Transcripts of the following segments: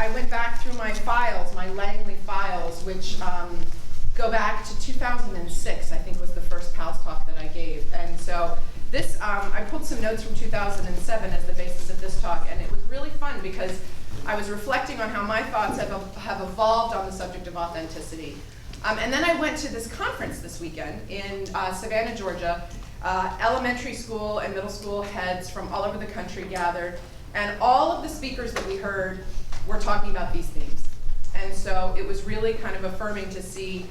I went back through my files, my Langley files, which go back to 2006, I think was the first PALS talk that I gave. And so this, I pulled some notes from 2007 as the basis of this talk, and it was really fun because I was reflecting on how my thoughts have evolved on the subject of authenticity. And then I went to this conference this weekend in Savannah, Georgia. Elementary school and middle school heads from all over the country gathered, and all of the speakers that we heard were talking about these themes. And so it was really kind of affirming to see,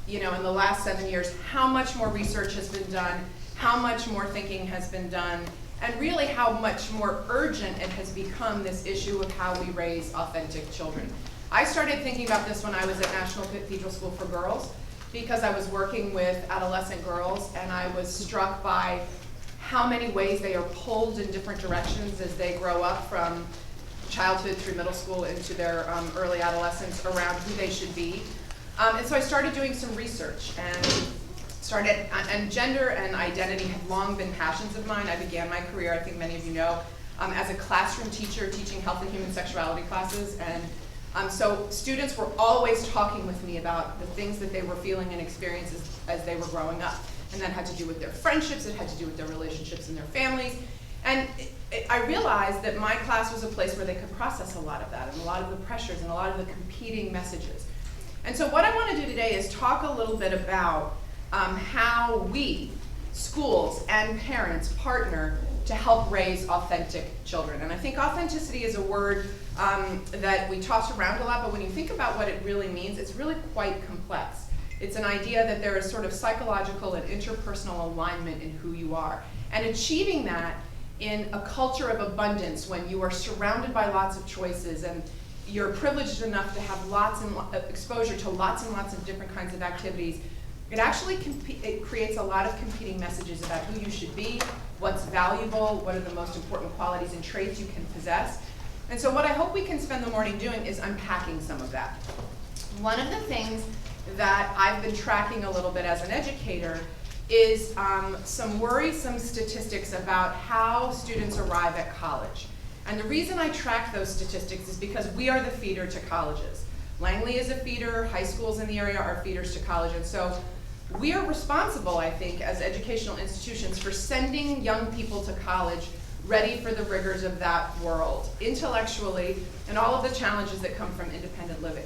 you know, in the last 7 years, how much more research has been done, how much more thinking has been done, and really how much more urgent it has become, this issue of how we raise authentic children. I started thinking about this when I was at National Cathedral School for Girls, because I was working with adolescent girls, and I was struck by how many ways they are pulled in different directions as they grow up from childhood through middle school into their early adolescence around who they should be. And so I started doing some research, and gender and identity have long been passions of mine. I began my career, I think many of you know, as a classroom teacher teaching health and human sexuality classes, and so students were always talking with me about the things that they were feeling and experiencing as they were growing up. And that had to do with their friendships, it had to do with their relationships and their families. And I realized that my class was a place where they could process a lot of that, and a lot of the pressures, and a lot of the competing messages. And so what I want to do today is talk a little bit about how we, schools and parents, partner to help raise authentic children. And I think authenticity is a word that we toss around a lot, but when you think about what it really means, it's really quite complex. It's an idea that there is sort of psychological and interpersonal alignment in who you are. And achieving that in a culture of abundance, when you are surrounded by lots of choices and you're privileged enough to have lots and exposure to lots and lots of different kinds of activities, it actually it creates a lot of competing messages about who you should be, what's valuable, what are the most important qualities and traits you can possess. And so what I hope we can spend the morning doing is unpacking some of that. One of the things that I've been tracking a little bit as an educator is some worrisome statistics about how students arrive at college. And the reason I track those statistics is because we are the feeder to colleges. Langley is a feeder, high schools in the area are feeders to college, and so we are responsible, I think, as educational institutions for sending young people to college ready for the rigors of that world, intellectually, and all of the challenges that come from independent living.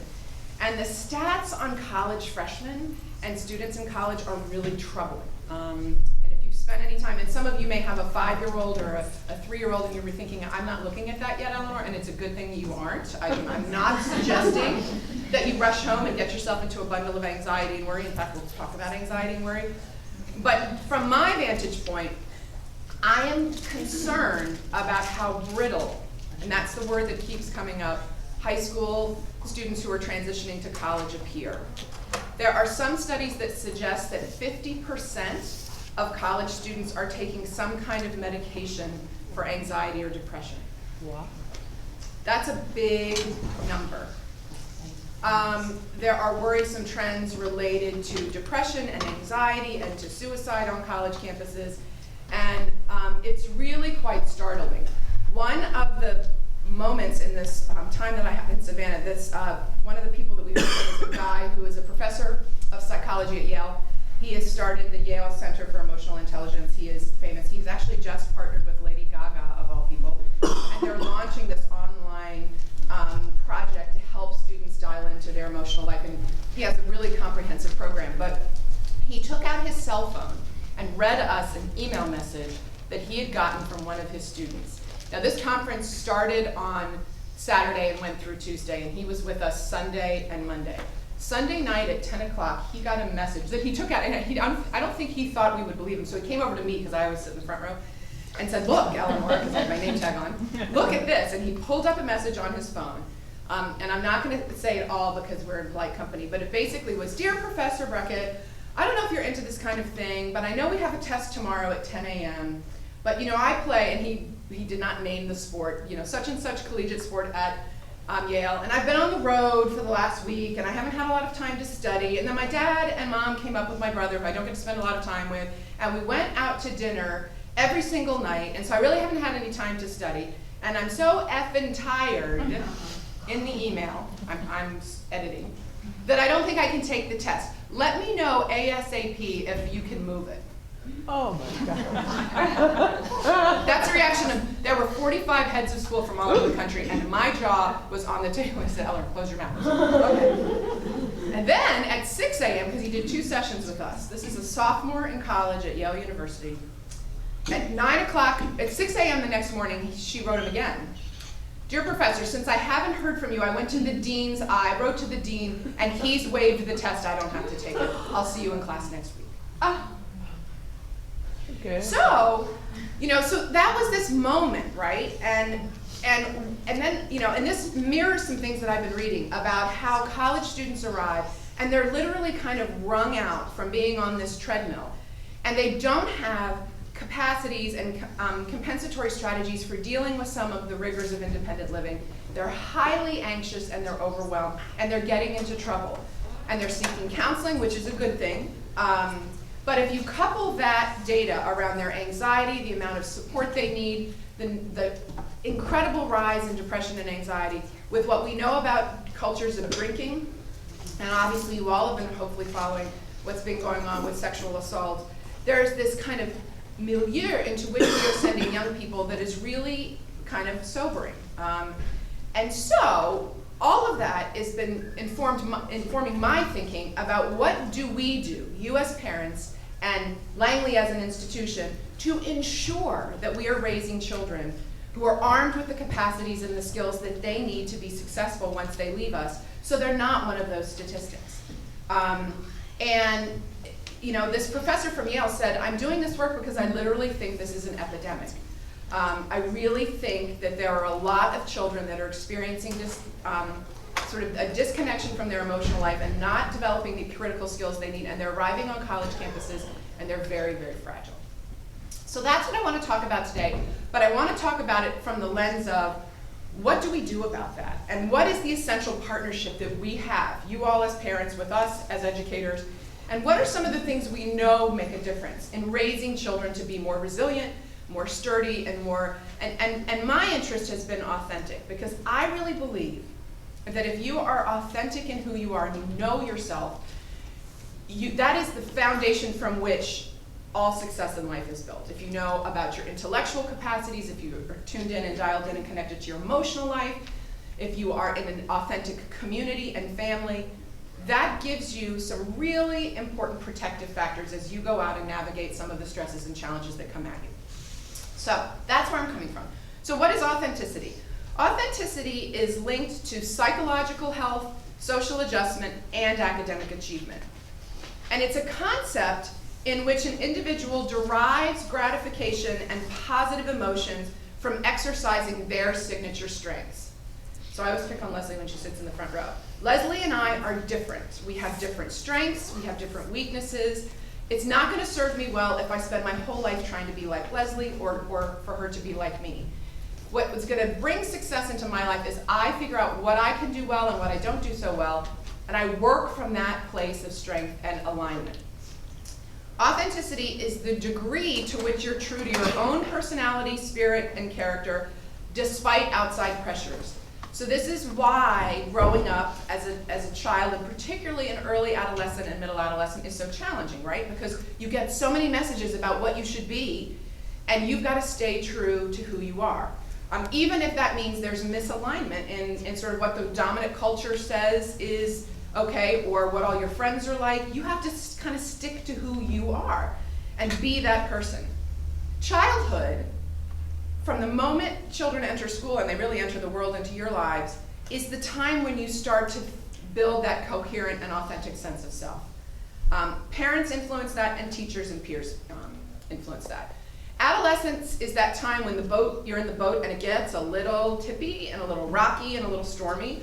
And the stats on college freshmen and students in college are really troubling. And if you've spent any time, and some of you may have a 5-year-old or a 3-year-old, and you're thinking, I'm not looking at that yet, Elinor, and it's a good thing you aren't. I'm not suggesting that you rush home and get yourself into a bundle of anxiety and worry. In fact, we'll talk about anxiety and worry. But from my vantage point, I am concerned about how brittle, and that's the word that keeps coming up, high school students who are transitioning to college appear. There are some studies that suggest that 50% of college students are taking some kind of medication for anxiety or depression. Wow. That's a big number. There are worrisome trends related to depression and anxiety and to suicide on college campuses, and it's really quite startling. One of the moments in this time that I have in Savannah, one of the people that we work with is a guy who is a professor of psychology at Yale. He has started the Yale Center for Emotional Intelligence. He is famous. He's actually just partnered with Lady Gaga, of all people, and they're launching this online project to help students dial into their emotional life, and he has a really comprehensive program. But he took out his cell phone and read us an email message that he had gotten from one of his students. Now, this conference started on Saturday and went through Tuesday, and he was with us Sunday and Monday. Sunday night at 10 o'clock, he got a message that he took out, and I don't think he thought we would believe him, so he came over to me, because I always sit in the front row, and said, look, Elinor, because I had my name tag on, look at this, and he pulled up a message on his phone. And I'm not going to say it all because we're in polite company, but it basically was, Dear Professor Brackett, I don't know if you're into this kind of thing, but I know we have a test tomorrow at 10 a.m., but I play, and he did not name the sport, such and such collegiate sport at Yale, and I've been on the road for the last week, and I haven't had a lot of time to study, and then my dad and mom came up with my brother, who I don't get to spend a lot of time with, and we went out to dinner every single night, and so I really haven't had any time to study, and I'm so effing tired in the email, I'm editing, that I don't think I can take the test. Let me know ASAP if you can move it. Oh my God. That's the reaction of, there were 45 heads of school from all over the country, and my jaw was on the table. I said, Elinor, close your mouth. Okay. And then at 6 a.m., because he did 2 sessions with us, this is a sophomore in college at Yale University, at 9 o'clock, at 6 a.m. the next morning, she wrote him again. Dear Professor, since I haven't heard from you, I went to the dean's, I wrote to the dean, and he's waived the test. I don't have to take it. I'll see you in class next week. Okay. So, so that was this moment, right? And then, and this mirrors some things that I've been reading about how college students arrive, and they're literally kind of wrung out from being on this treadmill, and they don't have capacities and compensatory strategies for dealing with some of the rigors of independent living. They're highly anxious and they're overwhelmed, and they're getting into trouble, and they're seeking counseling, which is a good thing. But if you couple that data around their anxiety, the amount of support they need, the incredible rise in depression and anxiety, with what we know about cultures of drinking, and obviously you all have been hopefully following what's been going on with sexual assault, there's this kind of milieu into which we are sending young people that is really kind of sobering. And so, all of that has been informing my thinking about what do we do, you as parents and Langley as an institution, to ensure that we are raising children who are armed with the capacities and the skills that they need to be successful once they leave us, so they're not one of those statistics. This professor from Yale said, I'm doing this work because I literally think this is an epidemic. I really think that there are a lot of children that are experiencing this sort of a disconnection from their emotional life and not developing the critical skills they need, and they're arriving on college campuses and they're very, very fragile. So that's what I want to talk about today, but I want to talk about it from the lens of what do we do about that? And what is the essential partnership that we have, you all as parents with us as educators, and what are some of the things we know make a difference in raising children to be more resilient, more sturdy, and more, and my interest has been authentic, because I really believe that if you are authentic in who you are and you know yourself, that is the foundation from which all success in life is built. If you know about your intellectual capacities, if you are tuned in and dialed in and connected to your emotional life, if you are in an authentic community and family, that gives you some really important protective factors as you go out and navigate some of the stresses and challenges that come at you. So that's where I'm coming from. So what is authenticity? Authenticity is linked to psychological health, social adjustment, and academic achievement. And it's a concept in which an individual derives gratification and positive emotions from exercising their signature strengths. So I always pick on Leslie when she sits in the front row. Leslie and I are different. We have different strengths, we have different weaknesses. It's not going to serve me well if I spend my whole life trying to be like Leslie or for her to be like me. What's going to bring success into my life is I figure out what I can do well and what I don't do so well, and I work from that place of strength and alignment. Authenticity is the degree to which you're true to your own personality, spirit, and character, despite outside pressures. So this is why growing up as a child, and particularly in early adolescent and middle adolescent, is so challenging, right? Because you get so many messages about what you should be, and you've got to stay true to who you are. Even if that means there's misalignment in sort of what the dominant culture says is okay, or what all your friends are like, you have to kind of stick to who you are and be that person. Childhood, from the moment children enter school and they really enter the world into your lives, is the time when you start to build that coherent and authentic sense of self. Parents influence that, and teachers and peers influence that. Adolescence is that time when you're in the boat and it gets a little tippy and a little rocky and a little stormy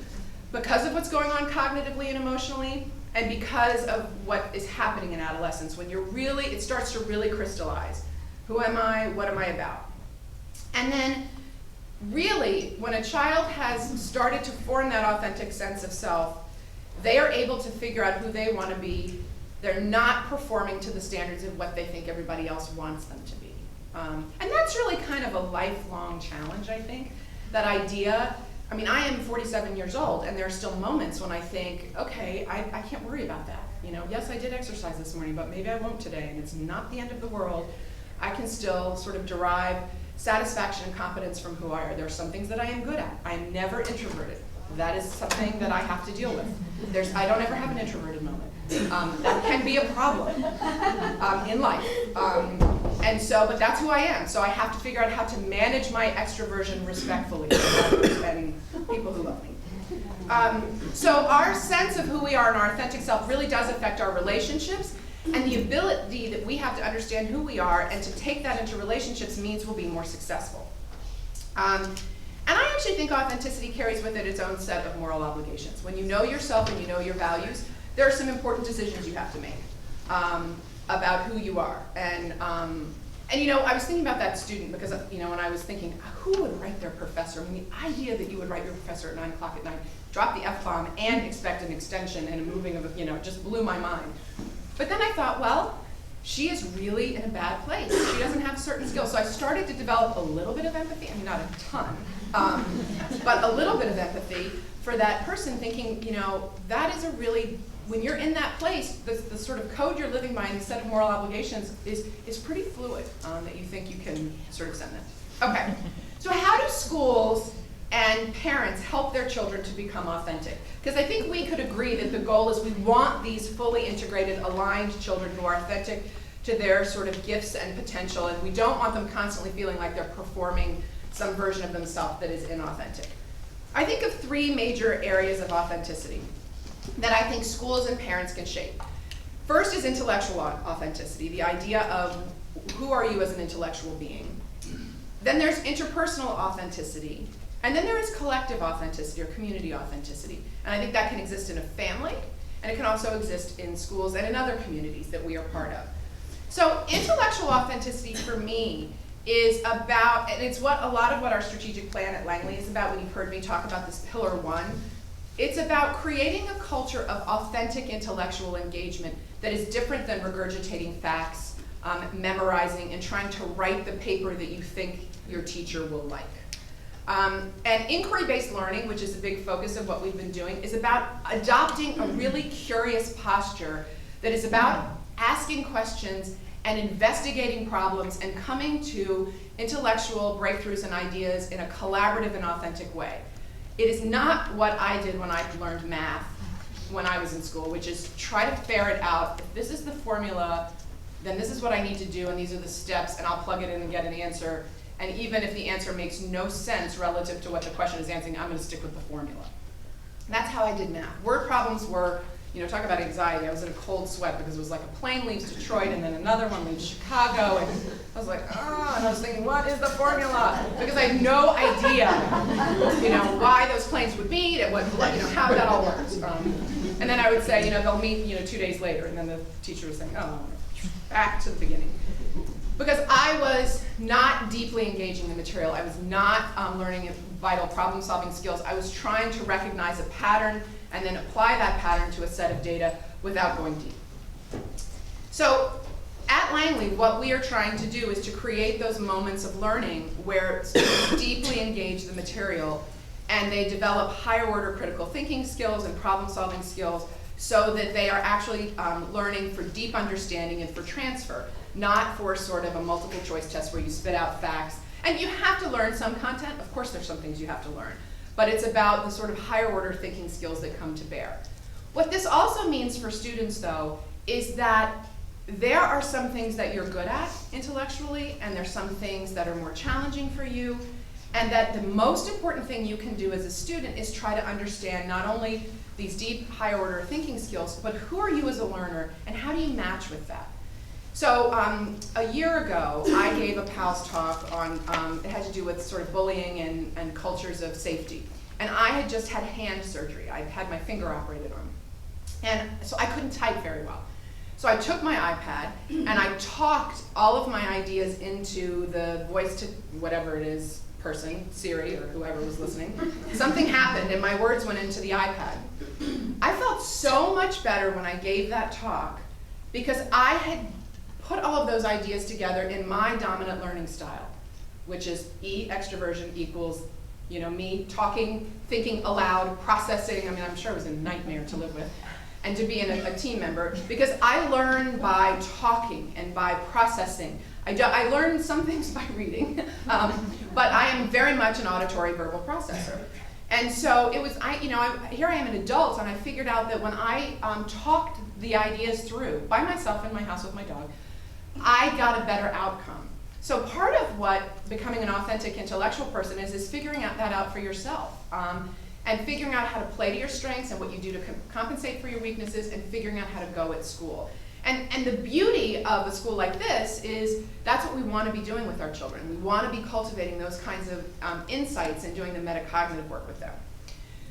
because of what's going on cognitively and emotionally, and because of what is happening in adolescence, when it starts to really crystallize. Who am I? What am I about? And then really, when a child has started to form that authentic sense of self, they are able to figure out who they want to be. They're not performing to the standards of what they think everybody else wants them to be. And that's really kind of a lifelong challenge, I think. That idea I mean, I am 47 years old, and there are still moments when I think, okay, I can't worry about that. You know, yes, I did exercise this morning, but maybe I won't today, and it's not the end of the world. I can still sort of derive satisfaction and competence from who I are. There are some things that I am good at. I am never introverted. That is something that I have to deal with. I don't ever have an introverted moment. That can be a problem in life. But that's who I am. So I have to figure out how to manage my extroversion respectfully with others and people who love me. So our sense of who we are and our authentic self really does affect our relationships, and the ability that we have to understand who we are and to take that into relationships means we'll be more successful. And I actually think authenticity carries with it its own set of moral obligations. When you know yourself and you know your values, there are some important decisions you have to make about who you are. And you know, I was thinking about that student because, you know, when I was thinking, who would write their professor? I mean, the idea that you would write your professor at 9 o'clock at night, drop the F-bomb, and expect an extension and a moving of, you know, just blew my mind. But then I thought, well, she is really in a bad place. She doesn't have certain skills. So I started to develop a little bit of empathy. I mean, not a ton, but a little bit of empathy for that person, thinking, you know, that is a really, when you're in that place, the sort of code you're living by and the set of moral obligations is pretty fluid, that you think you can sort of send that. Okay, so how do schools and parents help their children to become authentic? Because I think we could agree that the goal is we want these fully integrated, aligned children who are authentic to their sort of gifts and potential, and we don't want them constantly feeling like they're performing some version of themselves that is inauthentic. I think of 3 major areas of authenticity that I think schools and parents can shape. First is intellectual authenticity, the idea of who are you as an intellectual being. Then there's interpersonal authenticity, and then there is collective authenticity or community authenticity. And I think that can exist in a family, and it can also exist in schools and in other communities that we are part of. So intellectual authenticity for me is about, and it's what a lot of what our strategic plan at Langley is about. When you've heard me talk about this pillar 1, it's about creating a culture of authentic intellectual engagement that is different than regurgitating facts, memorizing, and trying to write the paper that you think your teacher will like. And inquiry-based learning, which is a big focus of what we've been doing, is about adopting a really curious posture that is about asking questions and investigating problems and coming to intellectual breakthroughs and ideas in a collaborative and authentic way. It is not what I did when I learned math when I was in school, which is try to ferret out, if this is the formula, then this is what I need to do, and these are the steps, and I'll plug it in and get an answer. And even if the answer makes no sense relative to what the question is answering, I'm going to stick with the formula. And that's how I did math. Word problems were, you know, talk about anxiety. I was in a cold sweat because it was like a plane leaves Detroit and then another one leaves Chicago. And I was like, oh, and I was thinking, what is the formula? Because I had no idea, you know, why those planes would meet and what, you know, how that all works. And then I would say, you know, they'll meet, you know, 2 days later. And then the teacher was saying, oh, back to the beginning. Because I was not deeply engaging the material. I was not learning vital problem-solving skills. I was trying to recognize a pattern and then apply that pattern to a set of data without going deep. So at Langley, what we are trying to do is to create those moments of learning where students deeply engage the material and they develop higher order critical thinking skills and problem-solving skills so that they are actually learning for deep understanding and for transfer, not for sort of a multiple choice test where you spit out facts. And you have to learn some content. Of course there's some things you have to learn. But it's about the sort of higher order thinking skills that come to bear. What this also means for students, though, is that there are some things that you're good at intellectually, and there's some things that are more challenging for you, and that the most important thing you can do as a student is try to understand not only these deep, higher order thinking skills, but who are you as a learner, and how do you match with that? So a year ago, I gave a PALS talk on, it had to do with sort of bullying and cultures of safety. And I had just had hand surgery. I had my finger operated on. And so I couldn't type very well. So I took my iPad and I talked all of my ideas into the voice to whatever it is person, Siri or whoever was listening. Something happened and my words went into the iPad. I felt so much better when I gave that talk because I had put all of those ideas together in my dominant learning style, which is E extroversion equals You know, me talking, thinking aloud, processing. I mean, I'm sure it was a nightmare to live with. And to be a team member, because I learn by talking and by processing. I learn some things by reading, but I am very much an auditory verbal processor. And so it was, here I am an adult, and I figured out that when I talked the ideas through by myself in my house with my dog, I got a better outcome. So part of what becoming an authentic intellectual person is figuring that out for yourself. And figuring out how to play to your strengths and what you do to compensate for your weaknesses, and figuring out how to go at school. And the beauty of a school like this is that's what we want to be doing with our children. We want to be cultivating those kinds of insights and doing the metacognitive work with them.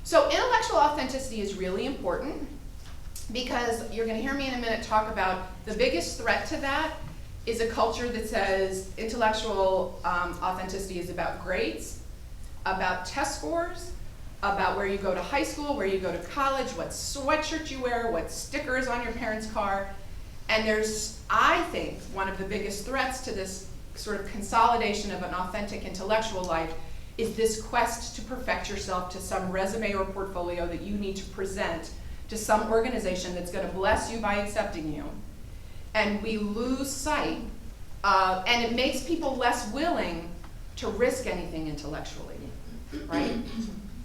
So intellectual authenticity is really important, because you're going to hear me in a minute talk about the biggest threat to that is a culture that says intellectual authenticity is about grades, about test scores, about where you go to high school, where you go to college, what sweatshirt you wear, what sticker is on your parents' car. And there's, I think, one of the biggest threats to this sort of consolidation of an authentic intellectual life is this quest to perfect yourself to some resume or portfolio that you need to present to some organization that's going to bless you by accepting you. And we lose sight, and it makes people less willing to risk anything intellectually, right?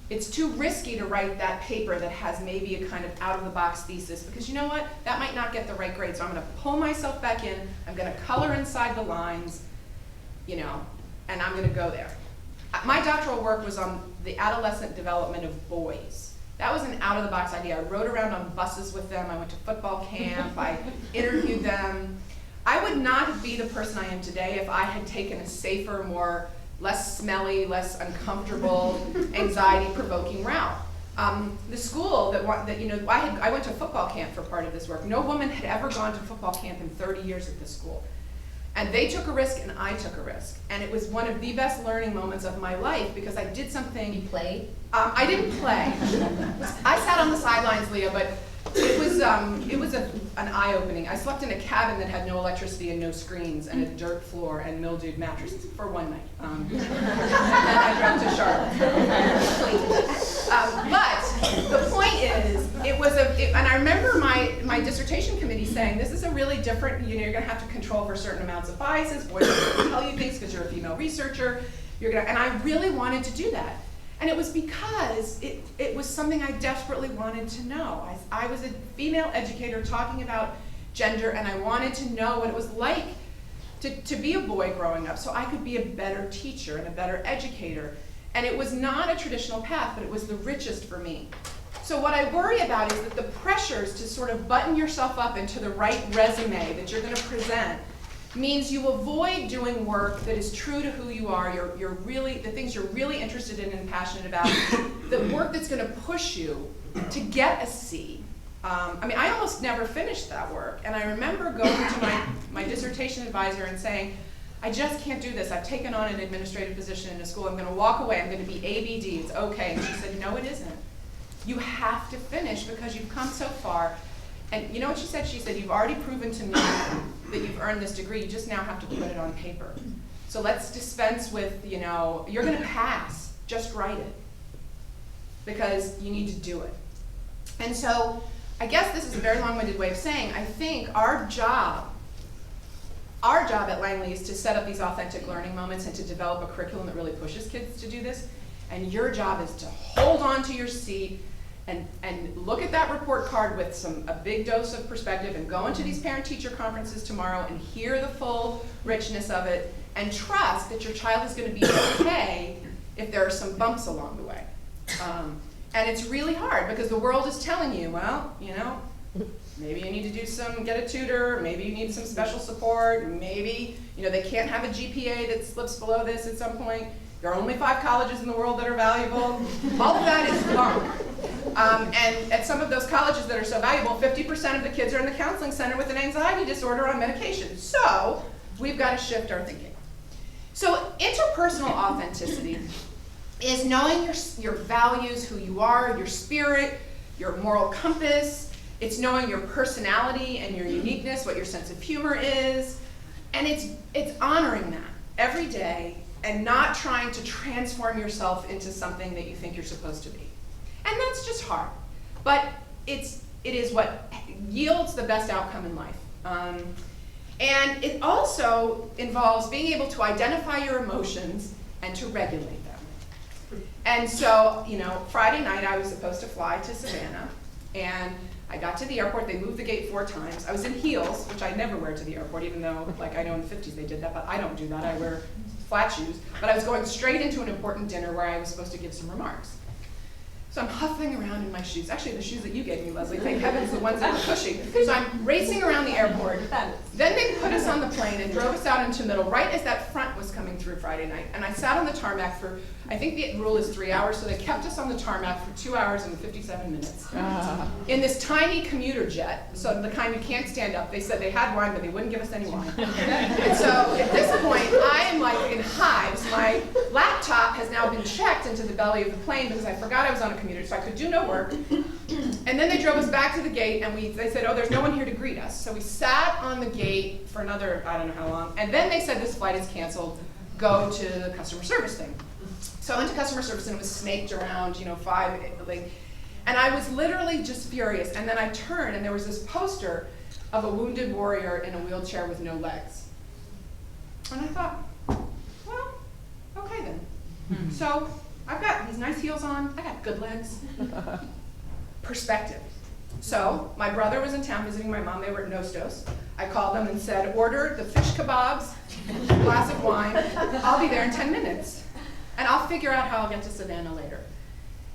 It's too risky to write that paper that has maybe a kind of out-of-the-box thesis, because you know what? That might not get the right grade, so I'm going to pull myself back in, I'm going to color inside the lines, you know, and I'm going to go there. My doctoral work was on the adolescent development of boys. That was an out-of-the-box idea. I rode around on buses with them, I went to football camp, I interviewed them. I would not be the person I am today if I had taken a safer, less smelly, less uncomfortable, anxiety-provoking route. The school I went to football camp for part of this work. No woman had ever gone to football camp in 30 years at this school. And they took a risk and I took a risk. And it was one of the best learning moments of my life, because I did something. You played? I didn't play. I sat on the sidelines, Leah, but it was an eye-opening. I slept in a cabin that had no electricity and no screens and a dirt floor and mildewed mattresses for one night. And then I drove to Charlotte. But the point is, and I remember my dissertation committee saying, this is a really different, you're going to have to control for certain amounts of biases. Boys are going to tell you things because you're a female researcher. And I really wanted to do that. And it was because it was something I desperately wanted to know. I was a female educator talking about gender, and I wanted to know what it was like to be a boy growing up, so I could be a better teacher and a better educator. And it was not a traditional path, but it was the richest for me. So what I worry about is that the pressures to sort of button yourself up into the right resume that you're going to present means you avoid doing work that is true to who you are, the things you're really interested in and passionate about, the work that's going to push you to get a C. I almost never finished that work, and I remember going to my dissertation advisor and saying, I just can't do this. I've taken on an administrative position in a school. I'm going to walk away. I'm going to be ABD. It's okay. And she said, no, it isn't. You have to finish because you've come so far. And you know what she said? She said, you've already proven to me that you've earned this degree. You just now have to put it on paper. So let's dispense with, you're going to pass. Just write it. Because you need to do it. And so I guess this is a very long-winded way of saying, I think our job at Langley is to set up these authentic learning moments and to develop a curriculum that really pushes kids to do this. And your job is to hold on to your seat and look at that report card with a big dose of perspective, and go into these parent-teacher conferences tomorrow and hear the full richness of it, and trust that your child is going to be okay if there are some bumps along the way. And it's really hard because the world is telling you, well, maybe you need to get a tutor, maybe you need some special support, maybe, they can't have a GPA that slips below this at some point. There are only 5 colleges in the world that are valuable. All of that is bunk. And at some of those colleges that are so valuable, 50% of the kids are in the counseling center with an anxiety disorder on medication. So we've got to shift our thinking. So interpersonal authenticity is knowing your values, who you are, your spirit, your moral compass. It's knowing your personality and your uniqueness, what your sense of humor is. And it's honoring that every day and not trying to transform yourself into something that you think you're supposed to be. And that's just hard, but it is what yields the best outcome in life. And it also involves being able to identify your emotions and to regulate them. And so, Friday night I was supposed to fly to Savannah, and I got to the airport. They moved the gate 4 times. I was in heels, which I never wear to the airport, even though, I know in the 50s they did that, but I don't do that. I wear flat shoes. But I was going straight into an important dinner where I was supposed to give some remarks. So I'm huffing around in my shoes. Actually, the shoes that you gave me, Leslie, thank heavens, the ones that were cushy. So I'm racing around the airport. Then they put us on the plane and drove us out into the middle, right as that front was coming through Friday night. And I sat on the tarmac for, I think the rule is 3 hours, so they kept us on the tarmac for 2 hours and 57 minutes. In this tiny commuter jet, so the kind you can't stand up. They said they had wine, but they wouldn't give us any wine. And so at this point, I am in hives. My laptop has now been checked into the belly of the plane because I forgot I was on a commuter, so I could do no work. And then they drove us back to the gate, and they said, oh, there's no one here to greet us. So we sat on the gate for another, I don't know how long, and then they said this flight is canceled, go to the customer service thing. So I went to customer service, and it was snaked around, 5, and I was literally just furious. And then I turned, and there was this poster of a wounded warrior in a wheelchair with no legs. And I thought, well, okay then. So I've got these nice heels on, I got good legs. Perspective. So my brother was in town visiting my mom, they were at Nostos. I called them and said, order the fish kebabs, a glass of wine, I'll be there in 10 minutes. And I'll figure out how I'll get to Savannah later.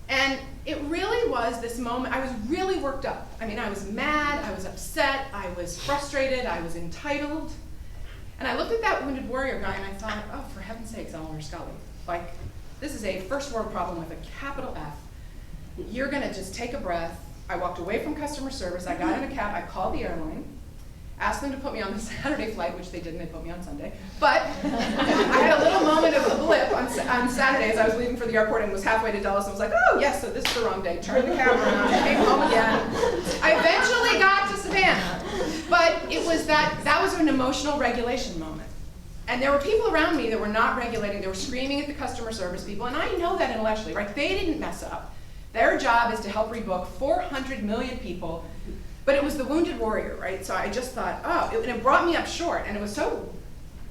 And it really was this moment, I was really worked up. I mean, I was mad, I was upset, I was frustrated, I was entitled. And I looked at that wounded warrior guy and I thought, oh, for heaven's sakes, Elinor, Scully. This is a first world problem with a capital F. You're gonna just take a breath. I walked away from customer service, I got in a cab, I called the airline, asked them to put me on the Saturday flight, which they didn't, they put me on Sunday. But I had a little moment of a blip on Saturday as I was leaving for the airport and was halfway to Dulles and was like, oh yes, so this is the wrong day. Turned the camera around, came home again. I eventually got to Savannah, but it was that was an emotional regulation moment. And there were people around me that were not regulating, they were screaming at the customer service people, and I know that intellectually, right? They didn't mess up. Their job is to help rebook 400 million people, but it was the wounded warrior, right? So I just thought, oh, and it brought me up short, and it was so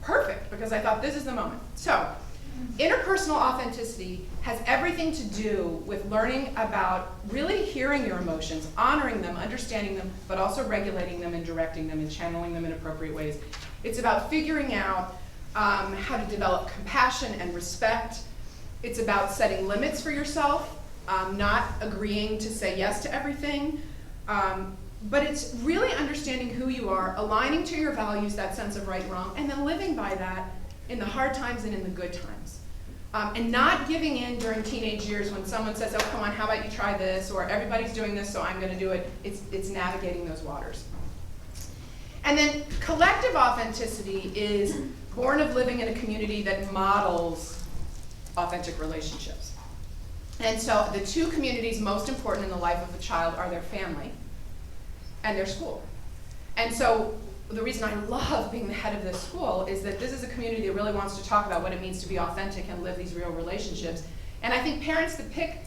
perfect because I thought this is the moment. So interpersonal authenticity has everything to do with learning about really hearing your emotions, honoring them, understanding them, but also regulating them and directing them and channeling them in appropriate ways. It's about figuring out how to develop compassion and respect. It's about setting limits for yourself. Not agreeing to say yes to everything, but it's really understanding who you are, aligning to your values, that sense of right and wrong, and then living by that in the hard times and in the good times. And not giving in during teenage years when someone says, oh, come on, how about you try this, or everybody's doing this, so I'm going to do it. It's navigating those waters. And then collective authenticity is born of living in a community that models authentic relationships. And so the 2 communities most important in the life of a child are their family and their school. And so the reason I love being the head of this school is that this is a community that really wants to talk about what it means to be authentic and live these real relationships. And I think parents that pick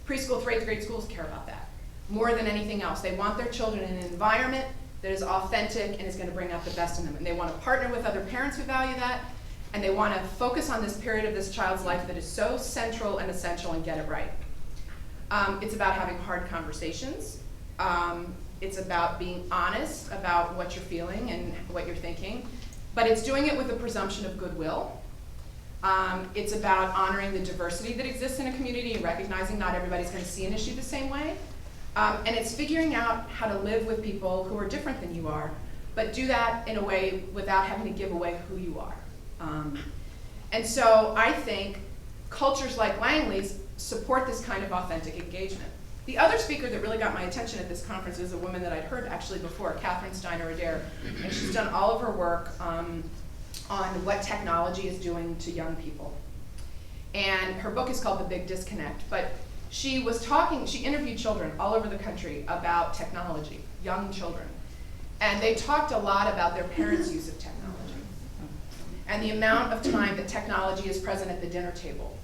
preschool through 8th grade schools care about that more than anything else. They want their children in an environment that is authentic and is going to bring out the best in them. And they want to partner with other parents who value that. And they want to focus on this period of this child's life that is so central and essential and get it right. It's about having hard conversations. It's about being honest about what you're feeling and what you're thinking. But it's doing it with a presumption of goodwill. It's about honoring the diversity that exists in a community and recognizing not everybody's going to see an issue the same way. And it's figuring out how to live with people who are different than you are, but do that in a way without having to give away who you are. And so I think cultures like Langley's support this kind of authentic engagement. The other speaker that really got my attention at this conference is a woman that I'd heard actually before, Catherine Steiner-Adair, and she's done all of her work on what technology is doing to young people. And her book is called The Big Disconnect, but she interviewed children all over the country about technology, young children. And they talked a lot about their parents' use of technology. and the amount of time that technology is present at the dinner table.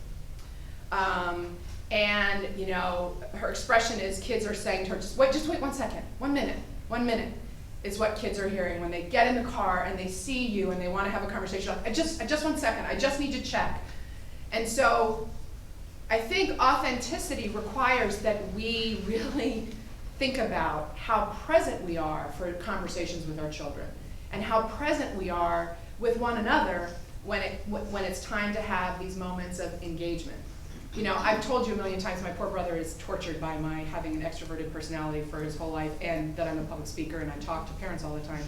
And you know, her expression is kids are saying to her, just wait 1 second, 1 minute, 1 minute is what kids are hearing when they get in the car and they see you and they want to have a conversation. Just 1 second, I just need to check. And so I think authenticity requires that we really think about how present we are for conversations with our children and how present we are with one another when it's time to have these moments of engagement. You know, I've told you a million times my poor brother is tortured by my having an extroverted personality for his whole life, and that I'm a public speaker and I talk to parents all the time.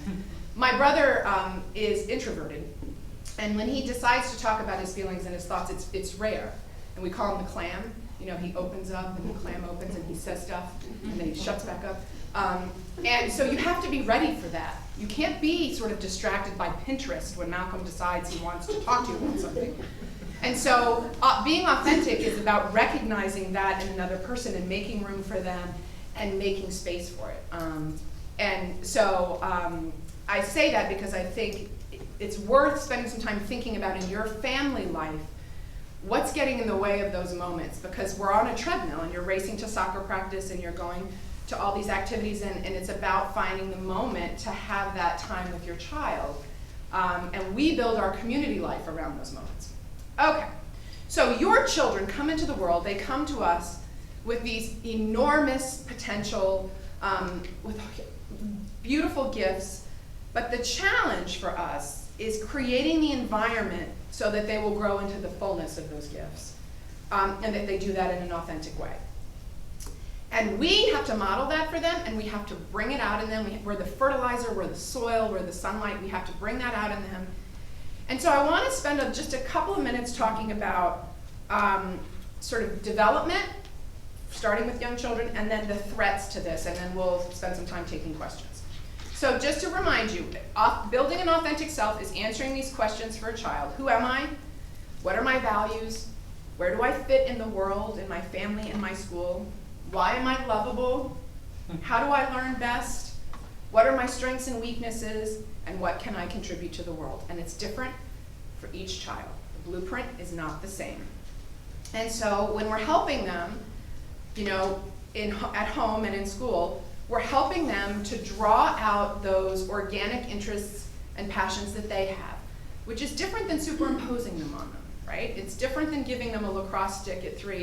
My brother is introverted, and when he decides to talk about his feelings and his thoughts, it's rare. And we call him the clam. You know, he opens up and the clam opens and he says stuff and then he shuts back up. And so you have to be ready for that. You can't be sort of distracted by Pinterest when Malcolm decides he wants to talk to you about something. And so being authentic is about recognizing that in another person and making room for them and making space for it. And so I say that because I think it's worth spending some time thinking about in your family life what's getting in the way of those moments, because we're on a treadmill and you're racing to soccer practice and you're going to all these activities, and it's about finding the moment to have that time with your child. And we build our community life around those moments. Okay, so your children come into the world, they come to us with these enormous potential, with beautiful gifts, but the challenge for us is creating the environment so that they will grow into the fullness of those gifts, and that they do that in an authentic way. And we have to model that for them, and we have to bring it out in them. We're the fertilizer, we're the soil, we're the sunlight. We have to bring that out in them. And so I want to spend just a couple of minutes talking about sort of development, starting with young children, and then the threats to this, and then we'll spend some time taking questions. So just to remind you, building an authentic self is answering these questions for a child. Who am I? What are my values? Where do I fit in the world, in my family, in my school? Why am I lovable? How do I learn best? What are my strengths and weaknesses? And what can I contribute to the world? And it's different for each child. The blueprint is not the same. And so when we're helping them, you know, at home and in school, we're helping them to draw out those organic interests and passions that they have, which is different than superimposing them on them, right? It's different than giving them a lacrosse stick at 3 and